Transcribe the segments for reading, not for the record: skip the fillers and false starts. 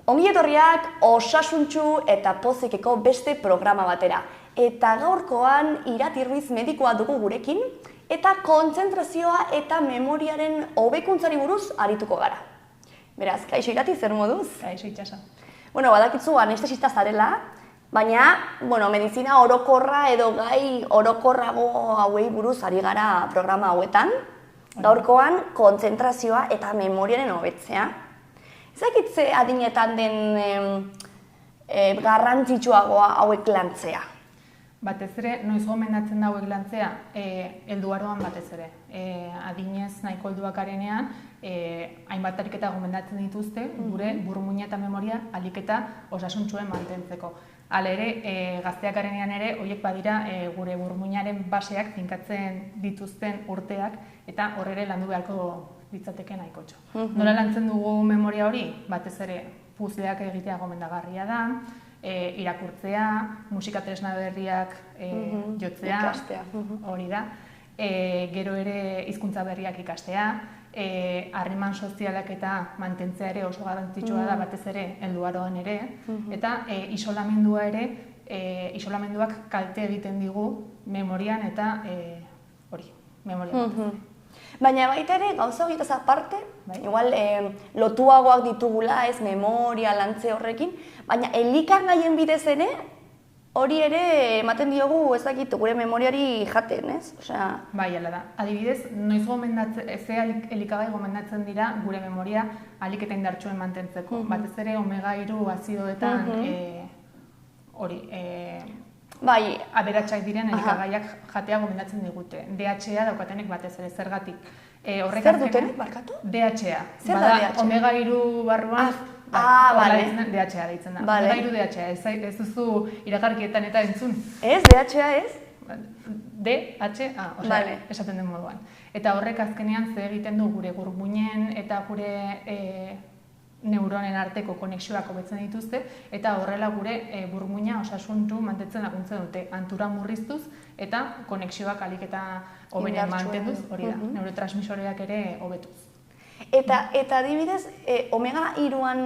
Ongi etorriak osasuntsu eta pozikeko beste programa batera. Eta gaurkoan Irati Ruiz medikoa dugu gurekin, eta kontzentrazioa eta memoriaren hobekuntzari buruz arituko gara. Beraz, kaixo Irati, zer moduz? Kaixo Itxasa. Badakitzu anestesista zarela, baina, medizina orokorra edo gai orokorrago hauei buruz ari gara programa hauetan. Gaurkoan kontzentrazioa eta memoriaren hobetzea. Ezakitze adinetan den garrantzitsuagoa hauek lantzea? Batez ere, noiz gomendatzen da hauek lantzea, helduaroan batez ere. Adinez nahiko helduak garenean, hainbat ariketa gomendatzen dituzte, gure burmuina eta memoria aliketa osasuntsuen mantentzeko. Hala ere, gazteak garenean ere, horiek badira gure burmuinaren baseak finkatzen dituzten urteak, eta horre landu beharko litzateke nahikotxo. Nola lantzen dugu memoria hori? Batez ere, puzzleak egitea gomendagarria da, irakurtzea, musika tresna berriak jotzea, hori da. Gero ere hizkuntza berriak ikastea, harreman sozialak eta mantentzea ere oso garrantzitsua da batez ere helduaroan ere, eta isolamendua ere, isolamenduak kalte egiten digu memorian eta memorian. Baina baita ere, gauza horietaz aparte, igual lotuagoak ditugula, ez memoria, lantze horrekin, baina elikagaien bidez ere, hori ere ematen diogu ez dakit gure memoriari jaten, ez? Bai, hala da. Adibidez, noiz ze elikagai gomendatzen dira gure memoria ahalik eta indartsuen mantentzeko. Batez ere omega-3 azidoetan Bai, aberatsak diren elikagaiak jatea gomendatzen digute. DHA daukatenek batez ere, zergatik. Zer dutenek, barkatu? DHA. Zer da DHA? Omega-3 barruan, DHA deitzen da. Omega-3 DHA, ez duzu iragarkietan eta entzun. Ez, DHA ez? DHA, esaten den moduan. Eta horrek azkenean ze egiten du gure burmuinen eta gure neuronen arteko konexioak hobetzen dituzte, eta horrela gure burmuina osasuntu mantentzen laguntzen dute, antura murriztuz eta konexioak ahalik eta hoberen mantenduz, hori da, neurotransmisoreak ere hobetuz. Eta adibidez, omega-3an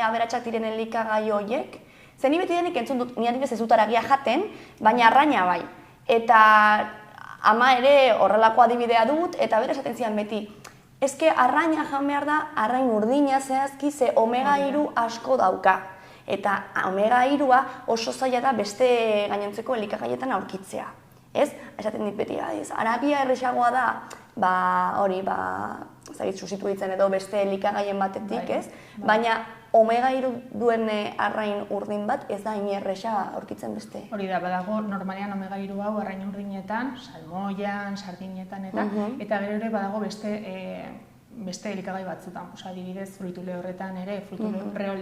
aberatsak diren elikagai horiek, zen ni beti denik entzun dut, ni adibidez ez dut haragia jaten, baina arraina bai. Eta ama ere horrelako adibidea dut, eta bera esaten zian beti, ezke arraina jan behar da, arrain urdina zehazki ze omega-3 asko dauka. Eta omega-3a oso zaila da beste gainontzeko elikagaietan aurkitzea. Ez? Esaten dit beti, arabia erresagoa da, sustituitzen edo beste elikagaien batetik, ez? Baina omega-3 duen arrain urdin bat ez da inerresa aurkitzen beste. Hori da, badago normalean omega-3 hau arrain urdinetan, salmoian, sardinetan eta gero ere badago beste elikagai batzutan. Adibidez, fruitu lehorretan ere, fruitu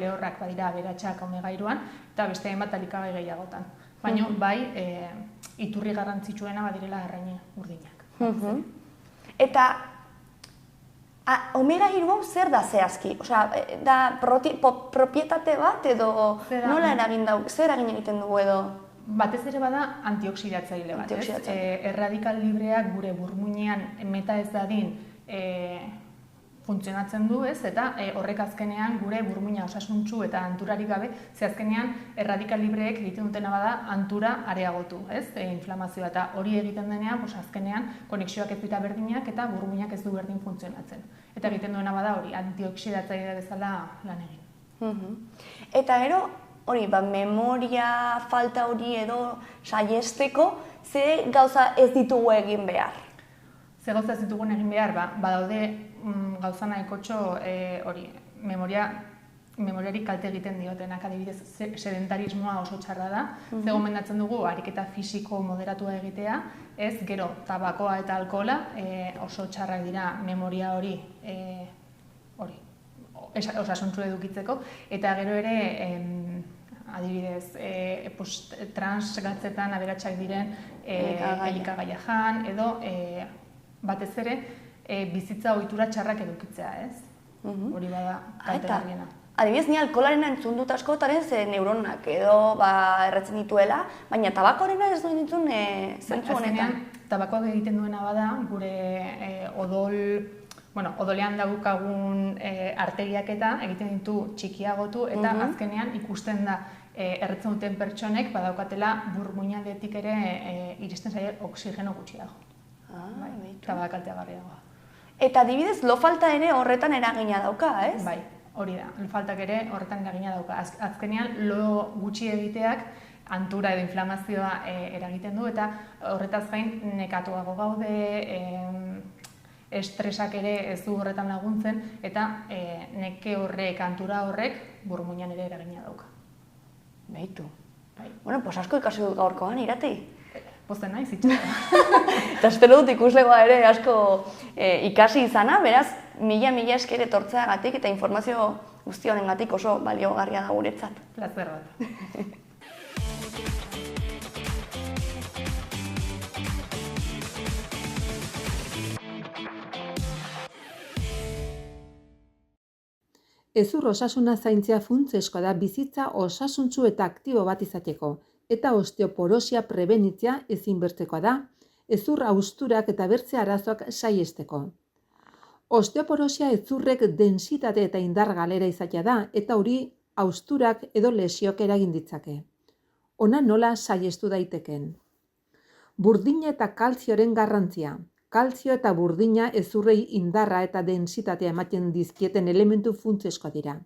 lehorrak badira aberatsak omega-3an eta beste hainbat elikagai gehiagotan. Baina bai, iturri garrantzitsuena badirela arrain urdinak. Eta omega-3 hau zer da zehazki? Da propietate bat edo nola zer eragin egiten dugu edo? Batez ere bada antioxidatzaile bat, ez? Erradikal libreak gure burmuinean meta ez dadin funtzionatzen du, ez? Eta horrek azkenean gure burmuina osasuntsu eta anturarik gabe, ze azkenean erradikal libreek egiten dutena bada antura areagotu, ez? Inflamazioa eta hori egiten denean, azkenean konexioak ez dira berdinak eta burmuinak ez du berdin funtzionatzen. Eta egiten duena bada hori, antioxidatzaile bezala lan egin. Eta gero, hori, memoria falta hori edo saiesteko, ze gauza ez ditugu egin behar? Ze gauza ez ditugun egin behar, badaude gauza nahikotxo memoriari kalte egiten diotenak, adibidez sedentarismoa oso txarra da, ze gomendatzen dugu ariketa fisiko moderatua egitea, ez gero tabakoa eta alkohola oso txarrak dira memoria hori osasuntsu edukitzeko, eta gero ere adibidez, trans gatzetan aberatsak diren elikagaia jan, edo batez ere bizitza ohitura txarrak edukitzea, ez? Hori bada kaltegarriena. Adibidez, ni alkoholarena entzun dut askotaren ze neuronak edo erretzen dituela, baina tabakoarena ez duen ditun zentzu honetan. Tabakoak egiten duena bada, gure odol odolean daukagun arteriak eta egiten ditu txikiagotu eta azkenean ikusten da erretzen duten pertsonek badaukatela burmuinaldetik ere iristen zaie oksigeno gutxiago. Eta badakalteagarriagoa. Eta adibidez, lo falta ere horretan eragina dauka, ez? Bai, hori da. Lo faltak ere horretan eragina dauka. Azkenean, lo gutxi egiteak antura edo inflamazioa eragiten du eta horretaz gain nekatuago gaude, estresak ere ez du horretan laguntzen eta neke horrek, antura horrek burmuinan ere eragina dauka. Beitu. Bueno, pues asko ikasi dut gaurkoan, Irati. Pozten naiz, itxera. Eta espero dut ikuslegoa ere asko ikasi izana, beraz, mila esker etortzeagatik eta informazio guzti honengatik oso baliogarria da guretzat. Plazer bat. Hezur osasuna zaintzea funtsezkoa da bizitza osasuntsu eta aktibo bat izateko, eta osteoporosia prebenitzea ezinbestekoa da, hezur hausturak eta bertze arazoak saihesteko. Osteoporosia hezurrek densitate eta indar galera izatea da, eta hori hausturak edo lesiok eragin ditzake. Ona nola saihestu daiteken. Burdina eta kalzioren garrantzia. Kalzio eta burdina hezurrei indarra eta densitatea ematen dizkieten elementu funtsezkoak dira.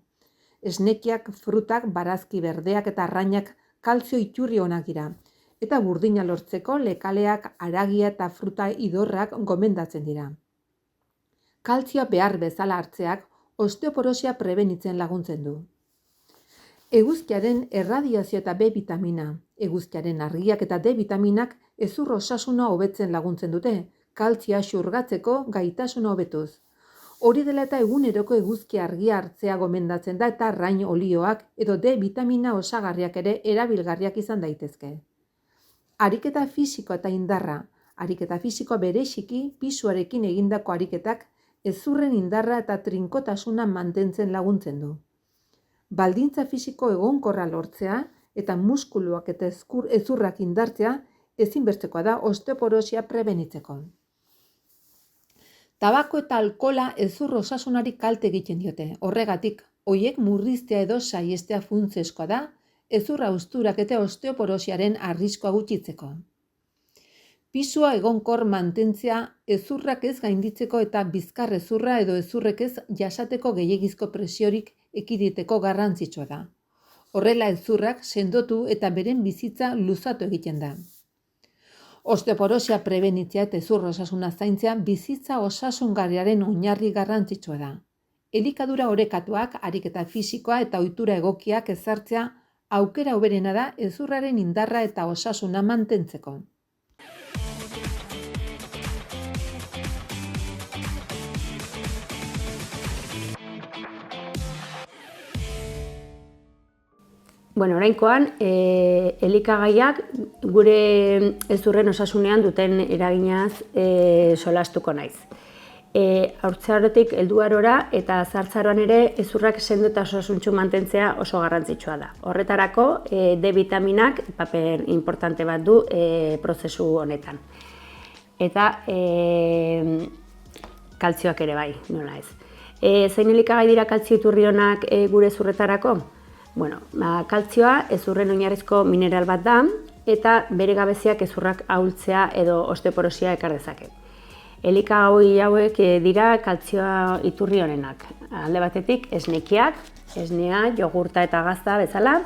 Esnekiak, frutak, barazki berdeak eta arrainak kalzio iturri onak dira, eta burdina lortzeko lekaleak, haragia eta fruta idorrak gomendatzen dira. Kalzioa behar bezala hartzeak osteoporosia prebenitzen laguntzen du. Eguzkiaren erradiazio eta B vitamina, eguzkiaren argiak eta D vitaminak hezur osasuna hobetzen laguntzen dute, kalzioa xurgatzeko gaitasuna hobetuz. Hori dela eta eguneroko eguzki argia hartzea gomendatzen da eta arrain olioak edo D vitamina osagarriak ere erabilgarriak izan daitezke. Ariketa fisiko eta indarra. Ariketa fisikoa bereziki pisuarekin egindako ariketak hezurren indarra eta trinkotasuna mantentzen laguntzen du. Baldintza fisiko egonkorra lortzea eta muskuluak eta hezurrak indartzea ezinbestekoa da osteoporosia prebenitzeko. Tabako eta alkohola hezur osasunari kalte egiten diote. Horregatik, horiek murriztea edo saihestea funtsezkoa da, hezur hausturak eta osteoporosiaren arriskua gutxitzeko. Pisua egonkor mantentzea hezurrak ez gainditzeko eta bizkar hezurra edo hezurrek ez jasateko gehiegizko presiorik ekiditeko garrantzitsua da. Horrela hezurrak sendotu eta beren bizitza luzatu egiten da. Osteoporosia prebenitzea eta hezur osasuna zaintzea bizitza osasungarriaren oinarri garrantzitsua da. Elikadura orekatuak, ariketa fisikoa eta ohitura egokiak ezartzea aukera hoberena da hezurraren indarra eta osasuna mantentzeko. Bueno, orainkoan, elikagaiak gure hezurren osasunean duten eraginaz solastuko naiz. Haurtzarotik helduarora eta zahartzaroan ere hezurrak sendo eta osasuntsu mantentzea oso garrantzitsua da. Horretarako, D vitaminak paper importante bat du prozesu honetan. Eta kaltzioak ere bai, nola ez. Zein elikagai dira kaltzio iturri onak gure hezurretarako? Bueno, kaltzioa hezurren oinarrizko mineral bat da eta bere gabeziak hezurrak ahultzea edo osteoporosia ekar dezake. Elikagai hauek dira kaltzioa iturri onenak. Alde batetik esnekiak, esnea, jogurta eta gazta bezala,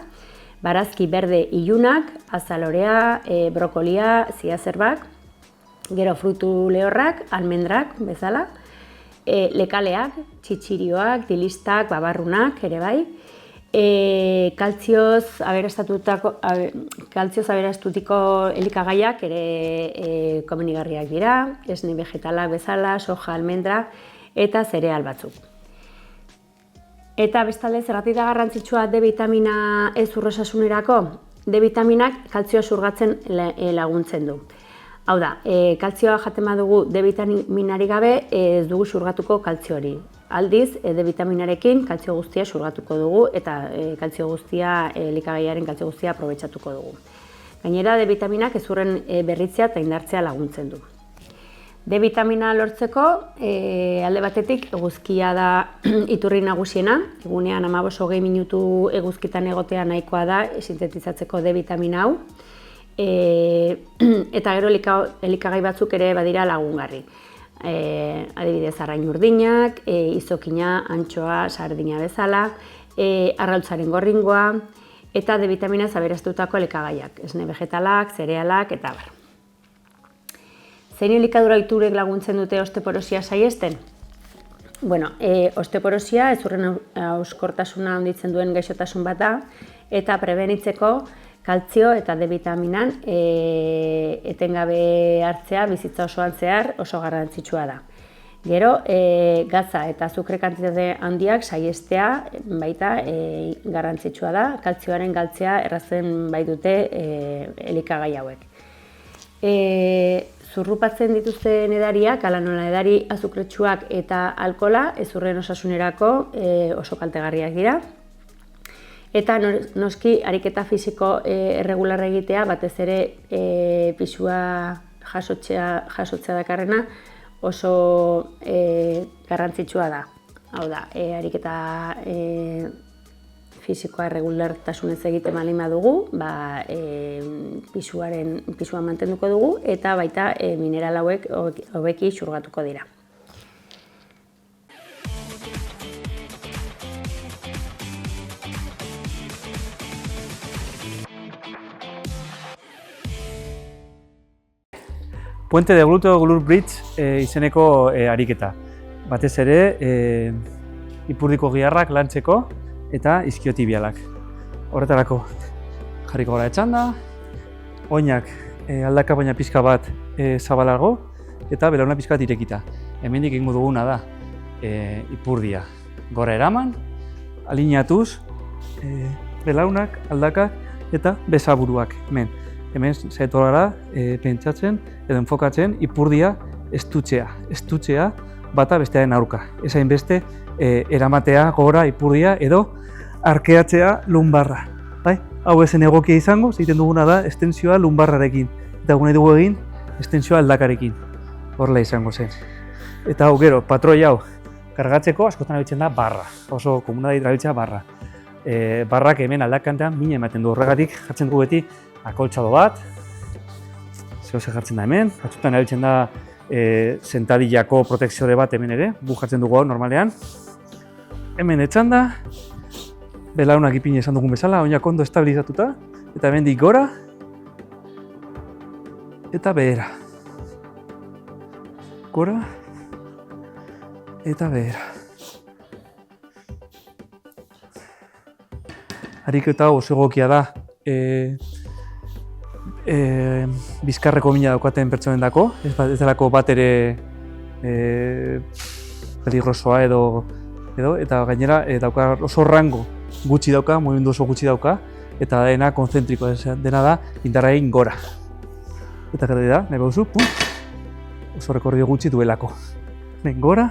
barazki berde ilunak, azalorea, brokolia, ziazerbak, gero frutu lehorrak, almendrak bezala, lekaleak, txitxirioak, dilistak, babarrunak ere bai, kaltzioz aberastutiko elikagaiak ere komenigarriak dira, esne vegetalak bezala, soja, almendra eta zereal batzuk. Eta bestalde zergatik da garrantzitsua D vitamina hezur osasunerako? D vitaminak kaltzioa xurgatzen laguntzen du. Hau da, kaltzioa jaten badugu D vitaminari gabe ez dugu xurgatuko kaltzio hori. Aldiz, D vitaminarekin kaltzio guztia xurgatuko dugu eta kaltzio guztia, elikagaiaren kaltzio guztia aprobetxatuko dugu. Gainera, D vitaminak hezurren berritzea eta indartzea laguntzen du. D vitamina lortzeko, alde batetik eguzkia da iturri nagusiena, egunean 15-20 minutu eguzkitan egotea nahikoa da sintetizatzeko D vitamina hau, eta gero elikagai batzuk ere badira lagungarri. Adibidez, arrain urdinak, izokina, antxoa, sardina bezala, arrautzaren gorringoa, eta D vitamina aberastutako elikagaiak, esne vegetalak, zerealak, eta bar. Zein elikadura ohiturek laguntzen dute osteoporosia saihesten? Bueno, osteoporosia ezurren hauskortasuna handitzen duen gaixotasun bat da, eta prebenitzeko kaltzio eta D vitaminan etengabe hartzea bizitza osoan zehar oso garrantzitsua da. Gero, gatza eta azukre kantitate handiak saihestea baita garrantzitsua da, kaltzioaren galtzea errazten baitute elikagai hauek. Zurrupatzen dituzten edariak, hala nola edari azukretsuak eta alkohola, ezurren osasunerako oso kaltegarriak dira. Eta noski ariketa fisiko erregularra egitea, batez ere pisua jasotzea dakarrena oso garrantzitsua da. Hau da, ariketa fisikoa erregulartasunez egiten baldin badugu, pisua mantenduko dugu eta baita mineral hauek hobeki xurgatuko dira. Puente de glúteo glute bridge izeneko ariketa. Batez ere, ipurdiko giharrak lantzeko eta iskiotibialak. Horretarako jarriko gara etxanda, oinak aldaka baina pixka bat zabalago eta belauna pixka bat irekita. Hemendik egingo duguna da ipurdia gora eraman, alineatuz belaunak, aldakak eta besaburuak. Hemen saiatu gara pentsatzen edo enfokatzen ipurdia estutzea bata bestearen aurka. Ez hainbeste eramatea gora ipurdia edo arkeatzea lumbarra. Hau ezen egokia izango, egiten duguna da estensioa lumbarrarekin. Eta gune dugu egin estensioa aldakarekin. Horrela izango zen. Eta hau gero, patroi hau kargatzeko askotan erabiltzen da barra. Oso komuna da erabiltzea barra. Barrak hemen aldakantean mina ematen du. Horregatik jartzen dugu beti akoltxado bat. Zehose jartzen da hemen. Batzutan erabiltzen da sentadillako protekziore bat hemen ere. Bu jartzen dugu hau normalean. Hemen etxanda. Belaunak ipini esan dugun bezala, oinak ondo estabilizatuta, eta hemendik gora, eta behera. Gora, eta behera. Ariketa oso egokia da, bizkarreko mina daukaten pertsonendako, ez delako bat ere peligrosoa edo, eta gainera dauka oso rango gutxi dauka, mugimendu oso gutxi dauka, eta dena konzentriko, dena da indarra egin gora. Eta gara da, nahi baduzu, oso rekordio gutxi duelako. Gora,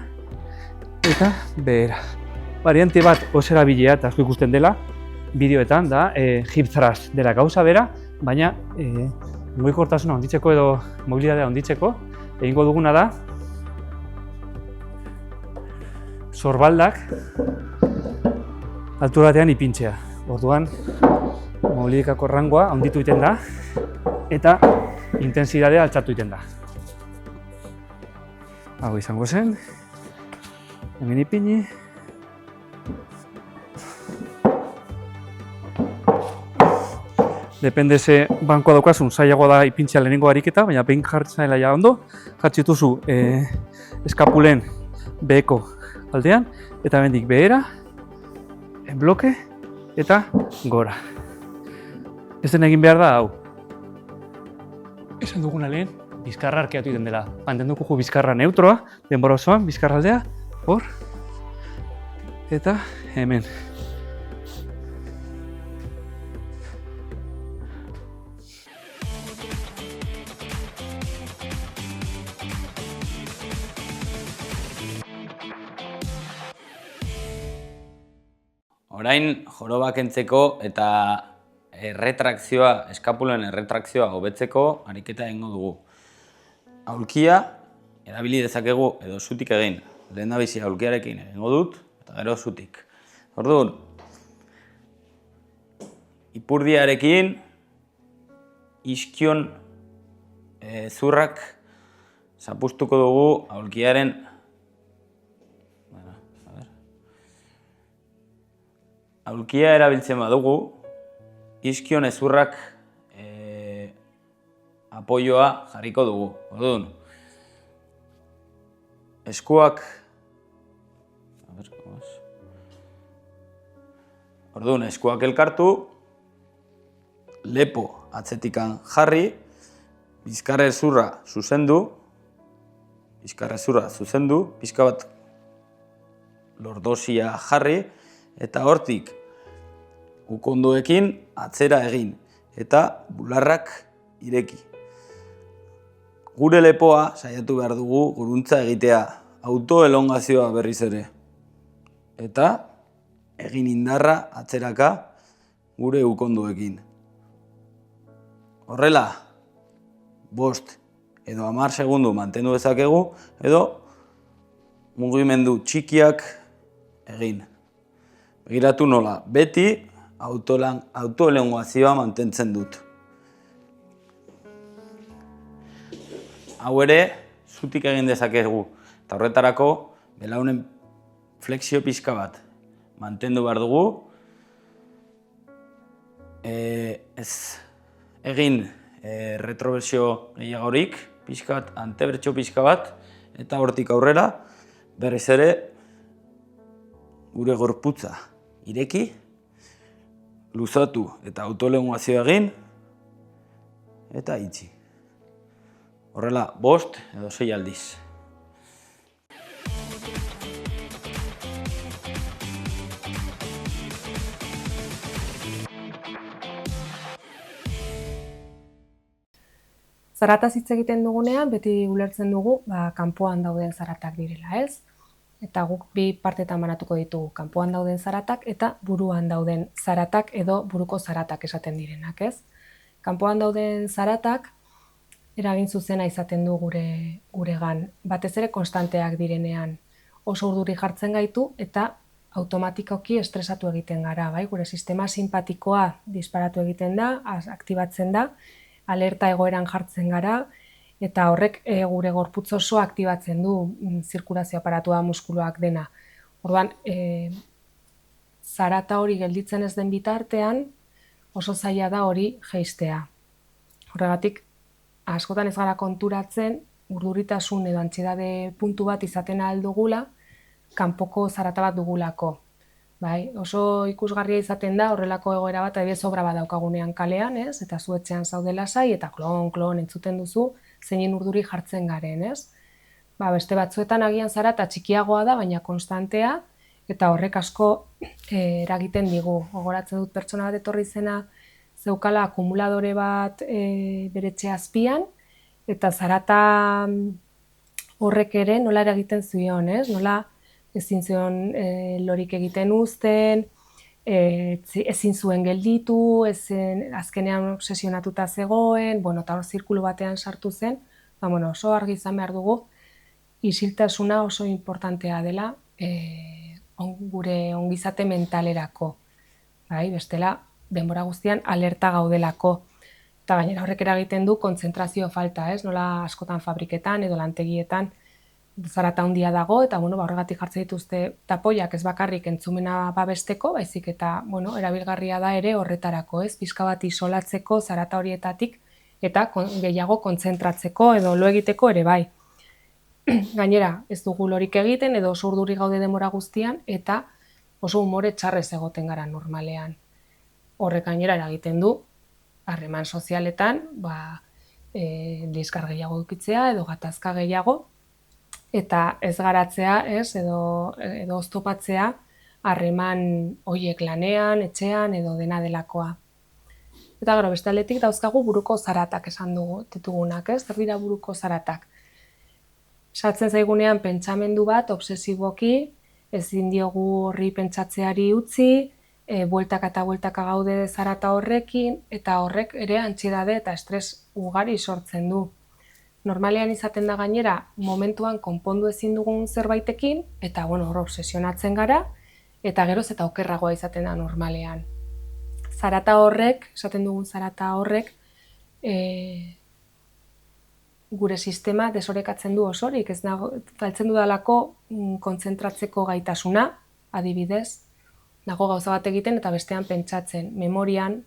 eta behera. Variante bat oso erabilia eta asko ikusten dela, bideoetan da hip thrust dela gauza bera, baina mugikortasuna handitzeko edo mobilitatea handitzeko, egingo duguna da sorbaldak altura batean ipintzea. Orduan, mobilitakako rangoa handitu egiten da eta intentsidadea altxatu egiten da. Hau izango zen, hemen ipini. Depende ze bankoa daukazun, zailagoa da ipintzea lehenengo ariketa, baina behin jartzen zaila ja ondo, jartzen dituzu eskapulen beheko aldean, eta hemendik behera, bloke eta gora. Ez den egin behar da hau. Esan duguna lehen, bizkarra arkeatu egiten dela. Mantenduko bizkarra neutroa, denbora osoan, bizkarra aldea, hor, eta hemen. Orain, joroba kentzeko eta eskapulen erretrakzioa hobetzeko ariketa egingo dugu. Aulkia erabili dezakegu edo zutik egin. Lehendabizi aulkiarekin egingo dut, eta gero zutik. Orduan, ipurdiarekin iskion zurrak zapustuko dugu aulkiaren aulkia erabiltzen badugu, iskion ezurrak apoioa jarriko dugu. Orduan, eskuak elkartu, lepo atzetikan jarri, bizkarrezurra zuzendu, pixka bat lordosia jarri, eta hortik ukondoekin atzera egin, eta bularrak ireki. Gure lepoa saiatu behar dugu guruntza egitea, autoelongazioa berriz ere. Eta egin indarra atzeraka gure ukondoekin. Horrela, 5 edo 10 segundu mantendu dezakegu, edo mugimendu txikiak egin. Begiratu nola, beti autoelongazioa mantentzen dut. Hau ere, zutik egin dezakegu, eta horretarako belaunen flexio pixka bat mantendu behar dugu. Ez egin retroversio gehiagorik, pixka bat, antebertxo pixka bat, eta hortik aurrera, berriz ere, gure gorputza ireki, luzatu eta autoelongazioa egin, eta itxi. Horrela, 5 edo 6 aldiz. Zarataz hitz egiten dugunean, beti ulertzen dugu, kanpoan dauden zaratak direla, ez? Eta guk bi partetan banatuko ditugu, kanpoan dauden zaratak eta buruan dauden zaratak edo buruko zaratak esaten direnak, ez? Kanpoan dauden zaratak eragin zuzena izaten du guregan, batez ere konstanteak direnean. Oso urduri jartzen gaitu eta automatikoki estresatu egiten gara, bai? Gure sistema sinpatikoa disparatu egiten da, aktibatzen da, alerta egoeran jartzen gara, eta horrek gure gorputz oso aktibatzen du zirkulazio aparatua, muskuluak dena. Orduan, zarata hori gelditzen ez den bitartean, oso zaila da hori jeistea. Horregatik, askotan ez gara konturatzen, urduritasun edo antsiedade puntu bat izaten ahal dugula, kanpoko zarata bat dugulako. Bai, oso ikusgarria izaten da horrelako egoera bat, adibidez obra bat daukagunean kalean, ez? Eta zu etxean zaude lasai eta klon entzuten duzu zeinen urduri jartzen garen, ez? Beste batzuetan agian zarata txikiagoa da, baina konstantea, eta horrek asko eragiten digu. Gogoratzen dut pertsona bat etorri zena zeukala akumuladore bat bere etxe azpian, eta zarata horrek ere nola eragiten zion, ez? Nola ezin zion lorik egiten uzten, ezin zuen gelditu, azkenean obsesionatuta zegoen, eta hor zirkulu batean sartu zen, oso argi izan behar dugu, isiltasuna oso importantea dela gure ongizate mentalerako. Bestela, denbora guztian alerta gaudelako. Eta gainera horrek eragiten du kontzentrazio falta, nola askotan fabriketan edo lantegietan zarata handia dago, eta horregatik jartzen dituzte tapoiak ez bakarrik entzumena babesteko, baizik eta erabilgarria da ere horretarako, pixka bat isolatzeko zarata horietatik eta gehiago kontzentratzeko edo lo egiteko ere bai. Gainera, ez dugu lorik egiten edo oso urduri gaude denbora guztian eta oso umore txarrez egoten gara normalean. Horrek gainera eragiten du, harreman sozialetan, liskar gehiago edukitzea edo gatazka gehiago, eta ez garatzea, edo oztopatzea harreman horiek lanean, etxean edo dena delakoa. Eta gero, beste aldetik dauzkagu buruko zaratak esan ditugunak, zer dira buruko zaratak. Sartzen zaigunean pentsamendu bat, obsesiboki, ezin diogu horri pentsatzeari utzi, bueltaka eta bueltaka gaude zarata horrekin, eta horrek ere antsiedade eta estres ugari sortzen du. Normalean izaten da gainera, momentuan konpondu ezin dugun zerbaitekin, eta hor obsesionatzen gara, eta geroz eta okerragoa izaten da normalean. Zarata horrek, esaten dugun zarata horrek, gure sistema desorekatzen du osorik, ez dago, faltzen dudalako kontzentratzeko gaitasuna, adibidez, dago gauza bat egiten eta bestean pentsatzen, memorian,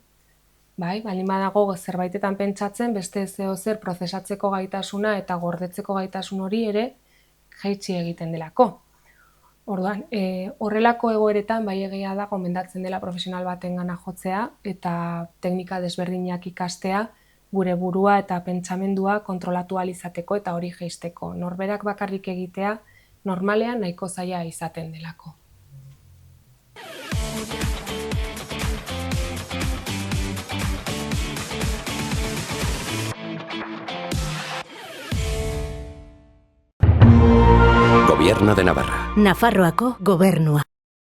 baldin badago zerbaitetan pentsatzen, beste zer prozesatzeko gaitasuna eta gordetzeko gaitasun hori ere jaitsi egiten delako. Orduan, horrelako egoeretan bai egia da gomendatzen dela profesional batengana jotzea eta teknika desberdinak ikastea gure burua eta pentsamendua kontrolatu ahal izateko eta hori jaisteko. Norberak bakarrik egitea normalean nahiko zaila izaten delako. Gobierno de Navarra. Nafarroako gobernua.